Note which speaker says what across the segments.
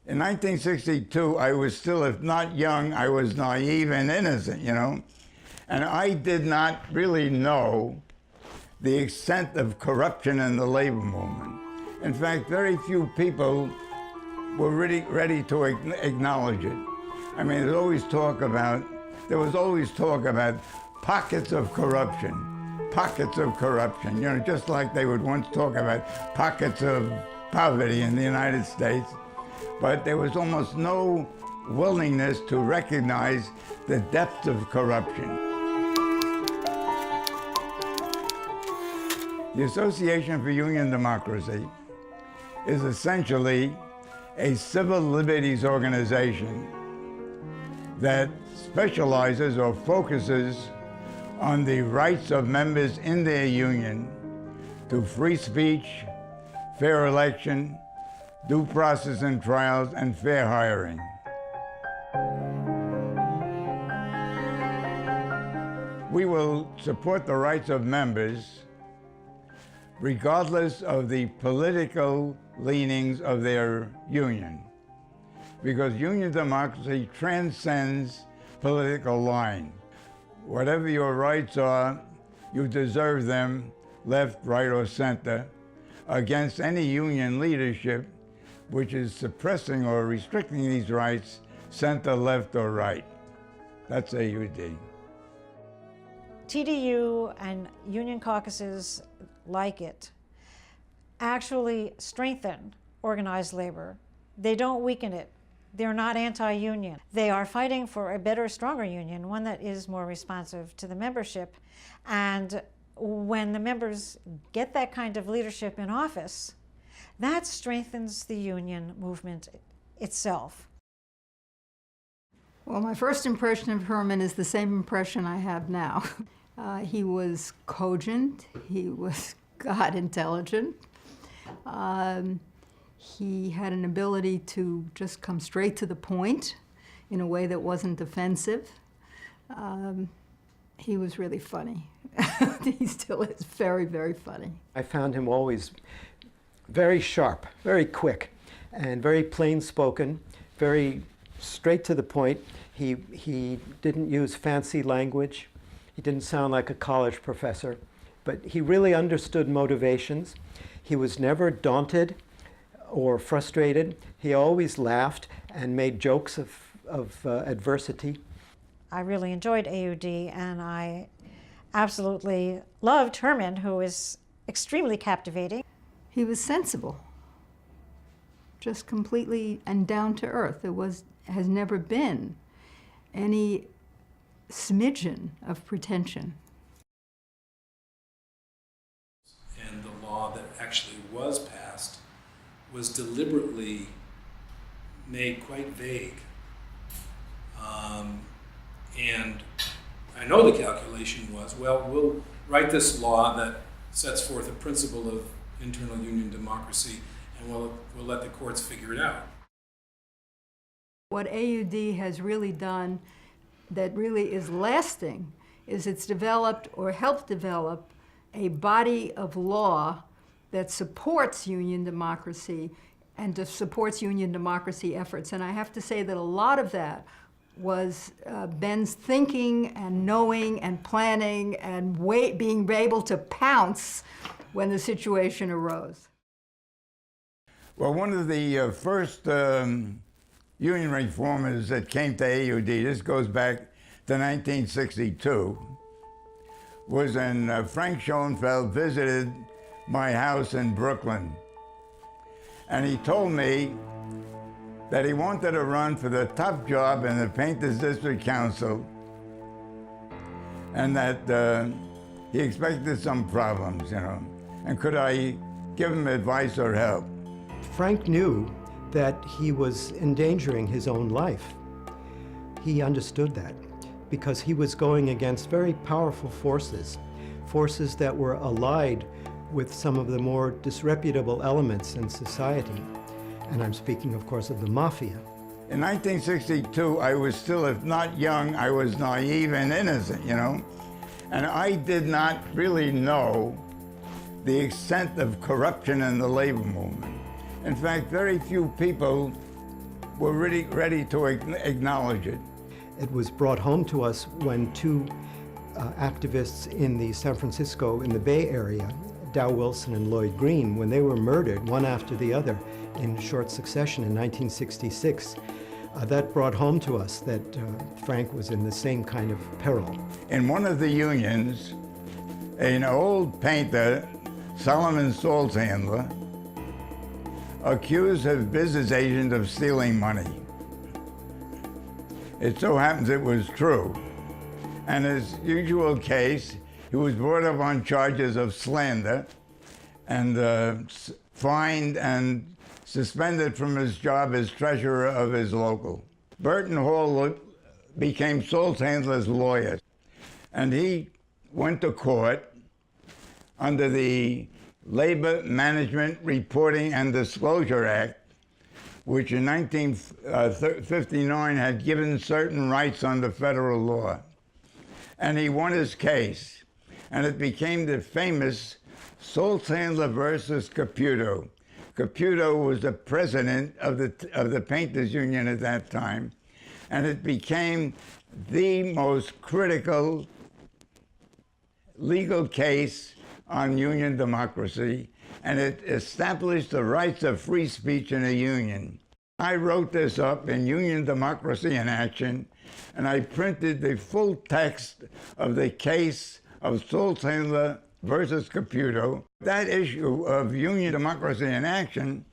Speaker 1: In 1962, I was still, if not young, I was naive and innocent, you know? And I did not really know the extent of corruption in the labor movement. In fact, very few people were really ready to acknowledge it. I mean, there was always talk about pockets of corruption, you know, just like they would once talk about pockets of poverty in the United States. But there was almost no willingness to recognize the depths of corruption. The Association for Union Democracy is essentially a civil liberties organization that specializes or focuses on the rights of members in their union to free speech, fair election, due process in trials, and fair hiring. We will support the rights of members regardless of the political leanings of their union, because union democracy transcends political line. Whatever your rights are, you deserve them, left, right, or center, against any union leadership which is suppressing or restricting these rights, center, left, or right. That's AUD.
Speaker 2: TDU and union caucuses like it actually strengthen organized labor. They don't weaken it. They're not anti-union. They are fighting for a better, stronger union, one that is more responsive to the membership. And when the members get that kind of leadership in office, that strengthens the union movement itself.
Speaker 3: Well, my first impression of Herman is the same impression I have now. He was cogent, he was God intelligent. He had an ability to just come straight to the point in a way that wasn't offensive. He was really funny. He still is very, very funny.
Speaker 4: I found him always very sharp, very quick, and very plain-spoken, very straight to the point. He didn't use fancy language. He didn't sound like a college professor, but he really understood motivations. He was never daunted or frustrated. He always laughed and made jokes of adversity.
Speaker 2: I really enjoyed AUD, and I absolutely loved Herman, who is extremely captivating.
Speaker 3: He was sensible, just completely and down to earth. There has never been any smidgen of pretension.
Speaker 5: And the law that actually was passed was deliberately made quite vague. And I know the calculation was, well, we'll write this law that sets forth a principle of internal union democracy, and we'll let the courts figure it out.
Speaker 3: What AUD has really done that really is lasting is it's developed or helped develop a body of law that supports union democracy and supports union democracy efforts. And I have to say that a lot of that was Ben's thinking and knowing and planning and being able to pounce when the situation arose.
Speaker 1: Well, one of the first union reformers that came to AUD, this goes back to 1962, was when Frank Schoenfeld visited my house in Brooklyn. And he told me that he wanted to run for the top job in the Painters District Council, and that he expected some problems, you know, and could I give him advice or help?
Speaker 4: Frank knew that he was endangering his own life. He understood that because he was going against very powerful forces, forces that were allied with some of the more disreputable elements in society. And I'm speaking, of course, of the mafia.
Speaker 1: In 1962, I was still, if not young, I was naive and innocent, you know? And I did not really know the extent of corruption in the labor movement. In fact, very few people were really ready to acknowledge it.
Speaker 4: It was brought home to us when two activists in the San Francisco, in the Bay Area, Dow Wilson and Lloyd Green, when they were murdered one after the other in short succession in 1966, that brought home to us that Frank was in the same kind of peril.
Speaker 1: In one of the unions, an old painter, Solomon Salthandler, accused his business agent of stealing money. It so happens it was true. And his usual case, he was brought up on charges of slander and fined and suspended from his job as treasurer of his local. Burton Hall became Salthandler's lawyer, and he went to court under the Labor Management Reporting and Disclosure Act, which in 1959 had given certain rights under federal law. And he won his case, and it became the famous Salthandler versus Caputo. Caputo was the president of the Painters Union at that time, and it became the most critical legal case on union democracy, and it established the rights of free speech in a union. I wrote this up in Union Democracy in Action, and I printed the full text of the case of Salthandler versus Caputo. That issue of Union Democracy in Action,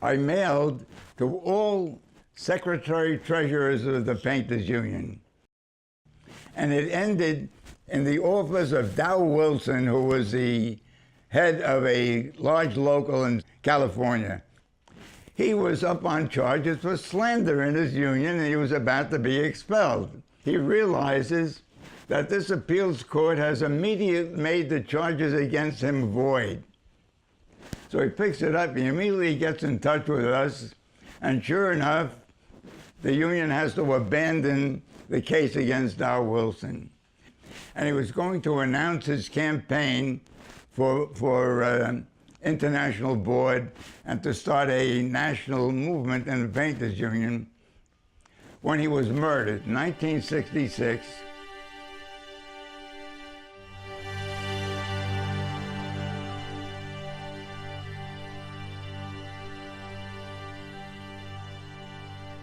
Speaker 1: I mailed to all secretary-treasurers of the Painters Union. And it ended in the office of Dow Wilson, who was the head of a large local in California. He was up on charges for slander in his union, and he was about to be expelled. He realizes that this appeals court has immediately made the charges against him void. So he picks it up, he immediately gets in touch with us, and sure enough, the union has to abandon the case against Dow Wilson. And he was going to announce his campaign for international board and to start a national movement in the Painters Union when he was murdered in 1966.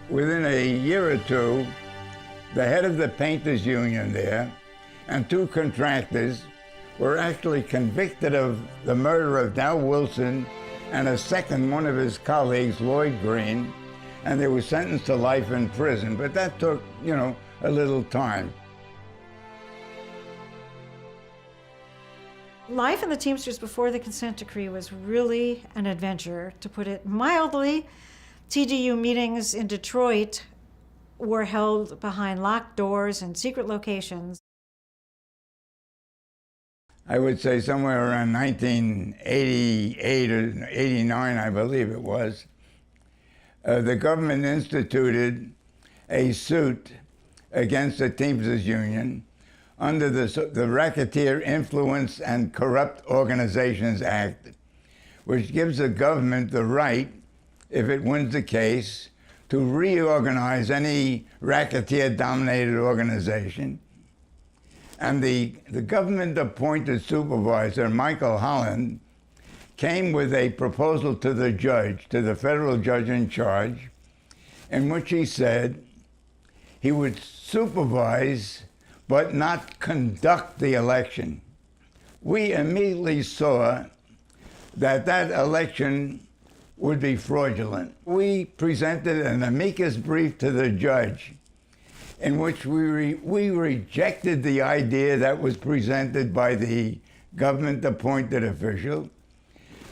Speaker 1: Within a year or two, the head of the Painters Union there and two contractors were actually convicted of the murder of Dow Wilson and a second one of his colleagues, Lloyd Green, and they were sentenced to life in prison. But that took, a little time.
Speaker 2: Life in the Teamsters before the consent decree was really an adventure, to put it mildly. TGU meetings in Detroit were held behind locked doors and secret locations.
Speaker 1: I would say somewhere around 1988 or 89, I believe it was, the government instituted a suit against the Teamsters Union under the Racketeer Influence and Corrupt Organizations Act, which gives the government the right, if it wins the case, to reorganize any racketeer-dominated organization. And the government-appointed supervisor, Michael Holland, came with a proposal to the judge, to the federal judge in charge, in which he said he would supervise but not conduct the election. We immediately saw that that election would be fraudulent. We presented an amicus brief to the judge in which we rejected the idea that was presented by the government-appointed official,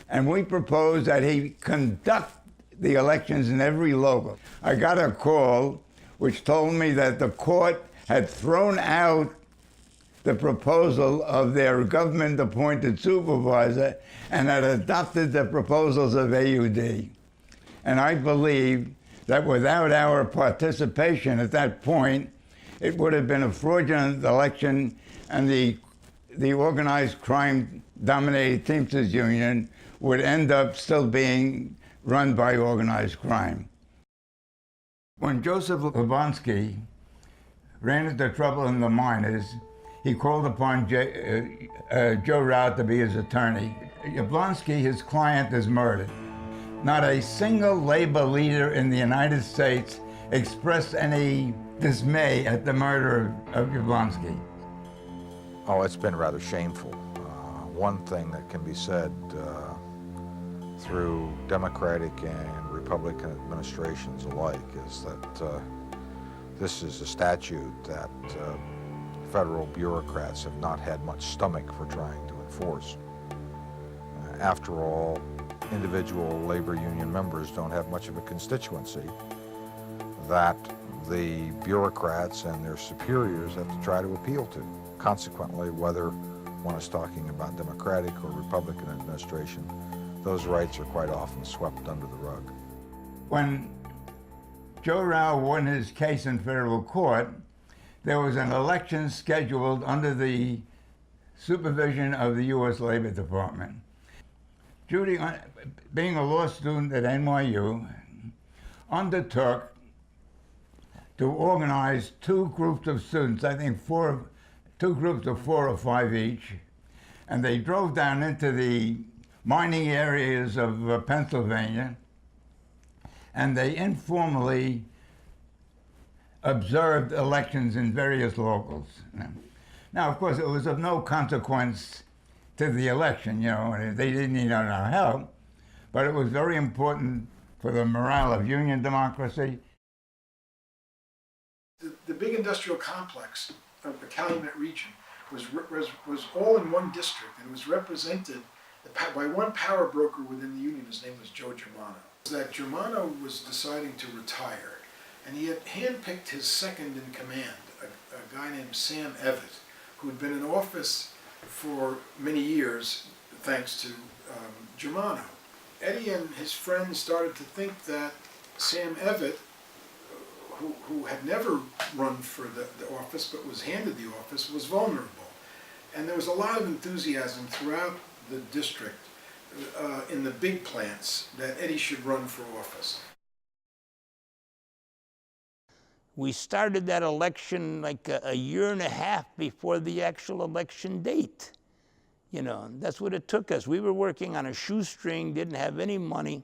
Speaker 1: and we proposed that he conduct the elections in every local. I got a call which told me that the court had thrown out the proposal of their government-appointed supervisor and had adopted the proposals of AUD. And I believe that without our participation at that point, it would have been a fraudulent election, and the organized crime-dominated Teamsters Union would end up still being run by organized crime. When Joseph Lebonsky ran into trouble in the miners, he called upon Joe Rao to be his attorney. Jablonski, his client, is murdered. Not a single labor leader in the United States expressed any dismay at the murder of Jablonski.
Speaker 6: Oh, it's been rather shameful. One thing that can be said through Democratic and Republican administrations alike is that this is a statute that federal bureaucrats have not had much stomach for trying to enforce. After all, individual labor union members don't have much of a constituency that the bureaucrats and their superiors have to try to appeal to. Consequently, whether one is talking about Democratic or Republican administration, those rights are quite often swept under the rug.
Speaker 1: When Joe Rao won his case in federal court, there was an election scheduled under the supervision of the U.S. Labor Department. Judy, being a law student at NYU, undertook to organize two groups of students, I think two groups of 4 or 5 each, and they drove down into the mining areas of Pennsylvania, and they informally observed elections in various locals. Now, of course, it was of no consequence to the election, and they didn't need our help, but it was very important for the morale of union democracy.
Speaker 7: The big industrial complex of the Calumet region was all in one district, and was represented by one power broker within the union. His name was Joe Germano. That Germano was deciding to retire, and he had handpicked his second in command, a guy named Sam Evett, who had been in office for many years thanks to Germano. Eddie and his friends started to think that Sam Evett, who had never run for the office but was handed the office, was vulnerable. And there was a lot of enthusiasm throughout the district in the big plants that Eddie should run for office.
Speaker 8: We started that election like a year and a half before the actual election date. That's what it took us. We were working on a shoestring, didn't have any money.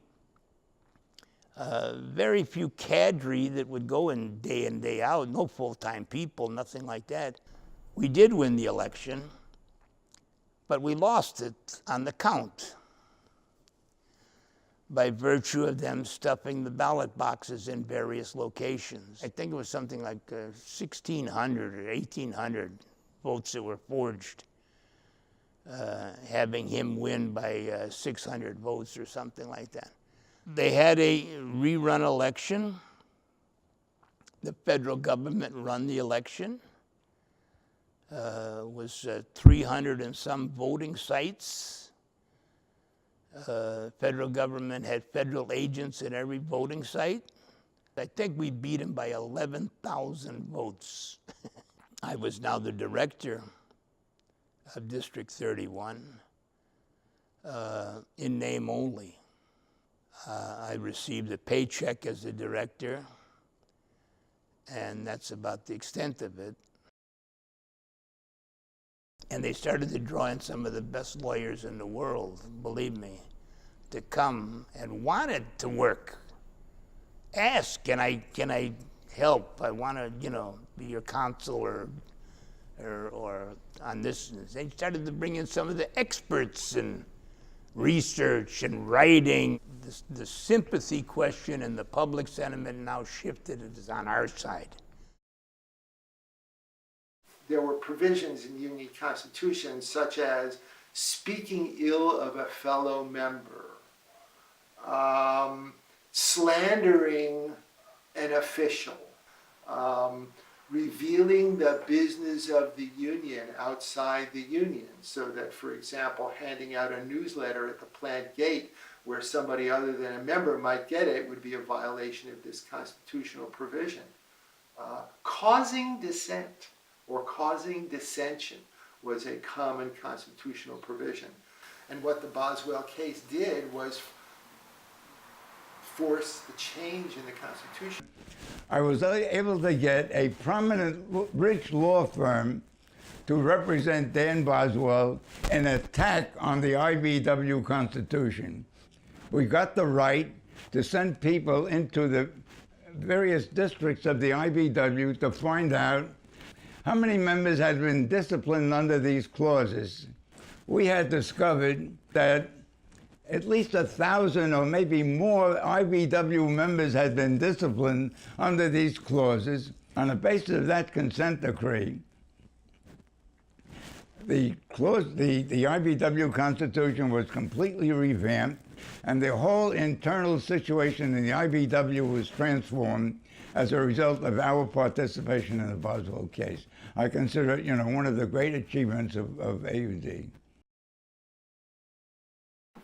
Speaker 8: Very few cadre that would go in day out, no full-time people, nothing like that. We did win the election, but we lost it on the count by virtue of them stuffing the ballot boxes in various locations. I think it was something like 1,600 or 1,800 votes that were forged, having him win by 600 votes or something like that. They had a rerun election. The federal government run the election. Was 300 and some voting sites. Federal government had federal agents at every voting site. I think we beat him by 11,000 votes. I was now the director of District 31, in name only. I received a paycheck as the director, and that's about the extent of it. And they started to draw in some of the best lawyers in the world, believe me, to come and wanted to work. Ask, can I help? I want to, be your counsel or on this. They started to bring in some of the experts in research and writing. The sympathy question and the public sentiment now shifted. It is on our side.
Speaker 9: There were provisions in union constitutions such as speaking ill of a fellow member, slandering an official, revealing the business of the union outside the union, so that, for example, handing out a newsletter at the plant gate where somebody other than a member might get it would be a violation of this constitutional provision. Causing dissent or causing dissension was a common constitutional provision. And what the Boswell case did was force the change in the Constitution.
Speaker 1: I was able to get a prominent, rich law firm to represent Dan Boswell in an attack on the IBW Constitution. We got the right to send people into the various districts of the IBW to find out how many members had been disciplined under these clauses. We had discovered that at least 1,000 or maybe more IBW members had been disciplined under these clauses. On the basis of that consent decree, the IBW Constitution was completely revamped, and the whole internal situation in the IBW was transformed as a result of our participation in the Boswell case. I consider it, one of the great achievements of AUD.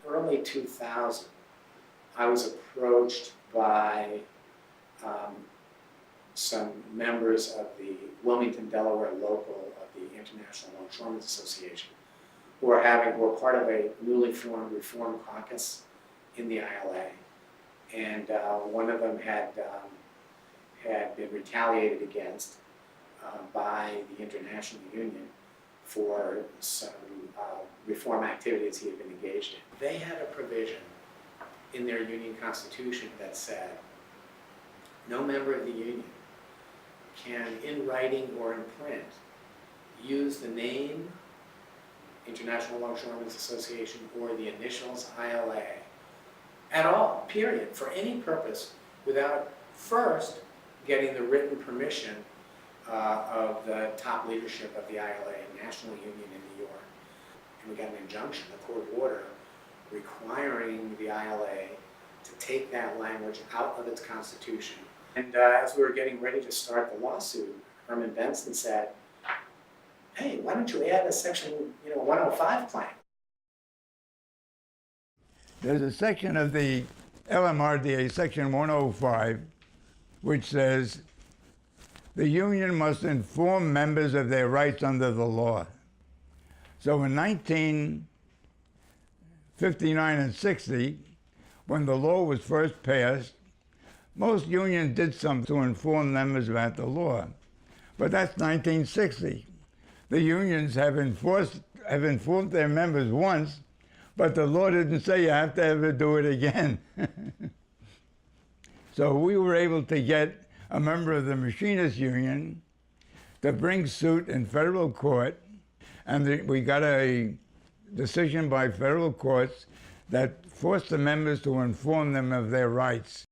Speaker 10: Early 2000, I was approached by some members of the Wilmington, Delaware local of the International Longshoremen's Association, who were part of a newly formed reform caucus in the ILA, and one of them had been retaliated against by the International Union for some reform activities he had been engaged in. They had a provision in their union constitution that said no member of the union can, in writing or in print, use the name International Longshoremen's Association or the initials ILA at all, period, for any purpose, without first getting the written permission of the top leadership of the ILA, National Union in New York. And we got an injunction, a court order, requiring the ILA to take that language out of its constitution. And as we were getting ready to start the lawsuit, Herman Benson said, hey, why don't you add a section 105 claim?
Speaker 1: There's a section of the LMRDA, section 105, which says the union must inform members of their rights under the law. So in 1959 and 60, when the law was first passed, most unions did something to inform members about the law. But that's 1960. The unions have informed their members once, but the law didn't say you have to ever do it again. So we were able to get a member of the machinists union to bring suit in federal court, and we got a decision by federal courts that forced the members to inform them of their rights.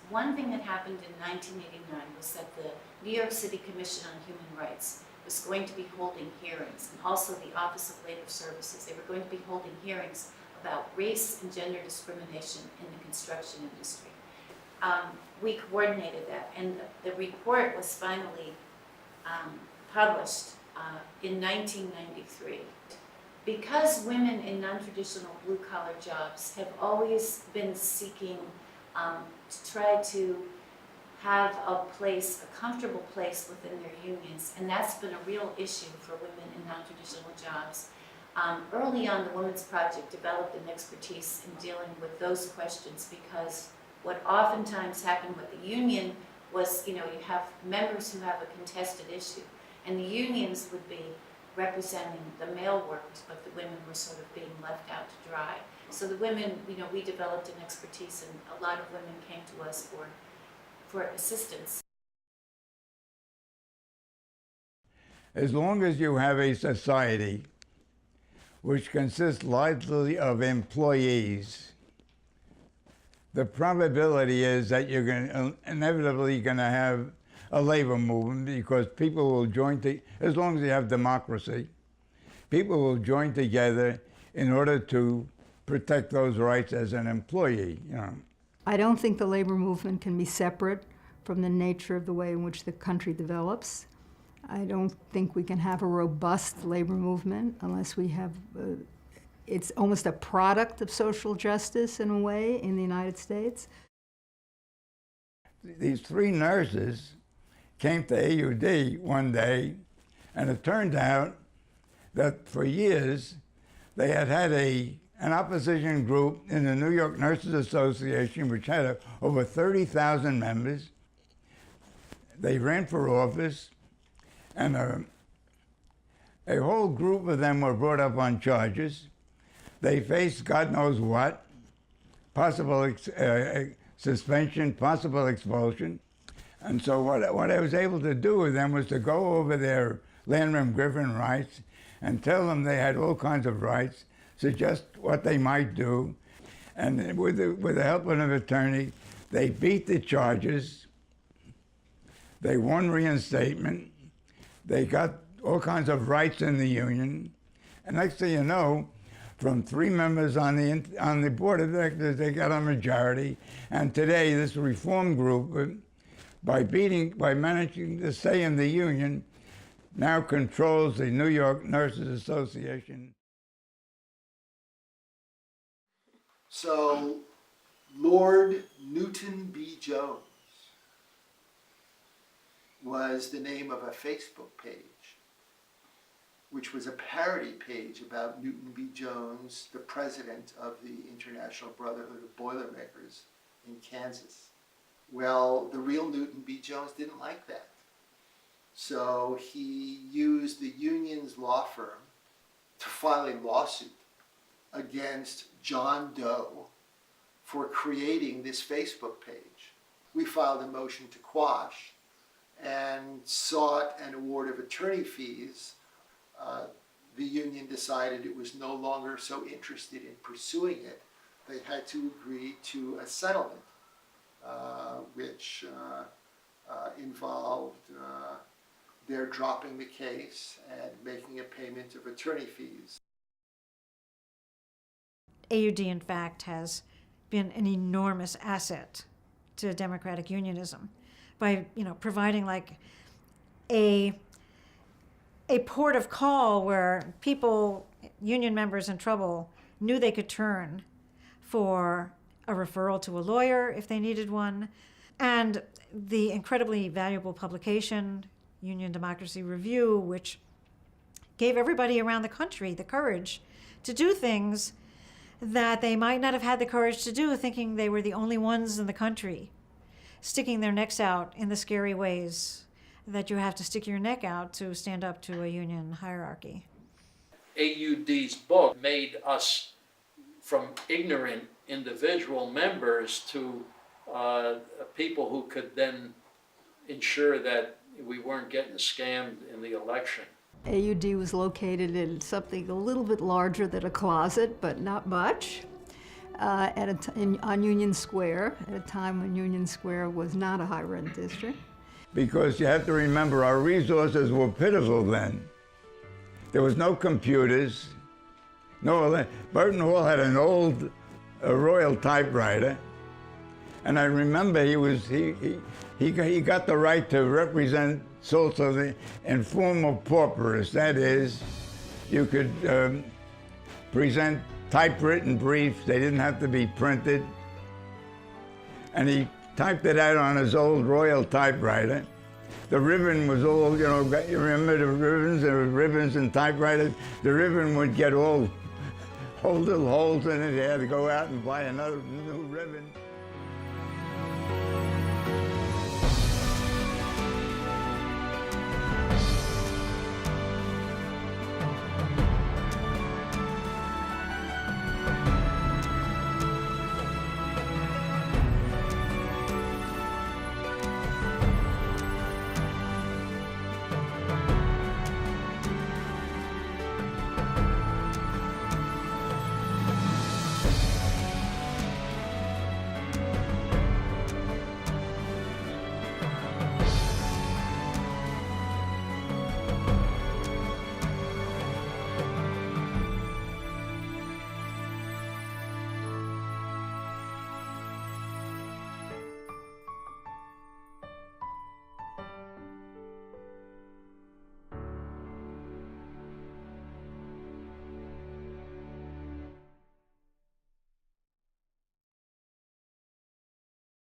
Speaker 11: One thing that happened in 1989 was that the New York City Commission on Human Rights was going to be holding hearings, and also the Office of Labor Services. They were going to be holding hearings about race and gender discrimination in the construction industry. We coordinated that, and the report was finally published in 1993. Because women in non-traditional blue-collar jobs have always been seeking to try to have a comfortable place within their unions, and that's been a real issue for women in non-traditional jobs. Early on, the Women's Project developed an expertise in dealing with those questions, because what oftentimes happened with the union was, you have members who have a contested issue, and the unions would be representing the male workers, but the women were sort of being left out to dry. So the women, we developed an expertise, and a lot of women came to us for assistance.
Speaker 1: As long as you have a society which consists largely of employees, the probability is that you're inevitably going to have a labor movement, because people will join, as long as you have democracy, people will join together in order to protect those rights as an employee.
Speaker 3: I don't think the labor movement can be separate from the nature of the way in which the country develops. I don't think we can have a robust labor movement unless we have, it's almost a product of social justice in a way in the United States.
Speaker 1: These three nurses came to AUD one day, and it turned out that for years they had had a an opposition group in the New York Nurses Association, which had over 30,000 members. They ran for office, and a whole group of them were brought up on charges. They faced God knows what, possible suspension, possible expulsion. And so what I was able to do with them was to go over their landrum Griffin rights and tell them they had all kinds of rights, suggest what they might do. And with the help of an attorney, they beat the charges. They won reinstatement. They got all kinds of rights in the union. And next thing you know, from 3 members on the board of directors, they got a majority. And today, this reform group, by managing to stay in the union, now controls the New York Nurses Association.
Speaker 9: So, Lord Newton B. Jones was the name of a Facebook page, which was a parody page about Newton B. Jones, the president of the International Brotherhood of Boilermakers in Kansas. Well, the real Newton B. Jones didn't like that. So he used the union's law firm to file a lawsuit against John Doe for creating this Facebook page. We filed a motion to quash and sought an award of attorney fees. The union decided it was no longer so interested in pursuing it. They had to agree to a settlement, which involved their dropping the case and making a payment of attorney fees.
Speaker 2: AUD, in fact, has been an enormous asset to democratic unionism by, providing like a port of call where people, union members in trouble, knew they could turn for a referral to a lawyer if they needed one, and the incredibly valuable publication, Union Democracy Review, which gave everybody around the country the courage to do things that they might not have had the courage to do, thinking they were the only ones in the country, sticking their necks out in the scary ways that you have to stick your neck out to stand up to a union hierarchy.
Speaker 12: AUD's book made us from ignorant individual members to people who could then ensure that we weren't getting scammed in the election.
Speaker 3: AUD was located in something a little bit larger than a closet, but not much, on Union Square, at a time when Union Square was not a high-rent district.
Speaker 1: Because you have to remember, our resources were pitiful then. There was no computers. Burton Hall had an old Royal typewriter, and I remember he got the right to represent also the informal paupers. That is, you could present typewritten briefs. They didn't have to be printed. And he typed it out on his old Royal typewriter. The ribbon was all, you remember the ribbons? There were ribbons and typewriters. The ribbon would get all little holes in it. He had to go out and buy another new ribbon.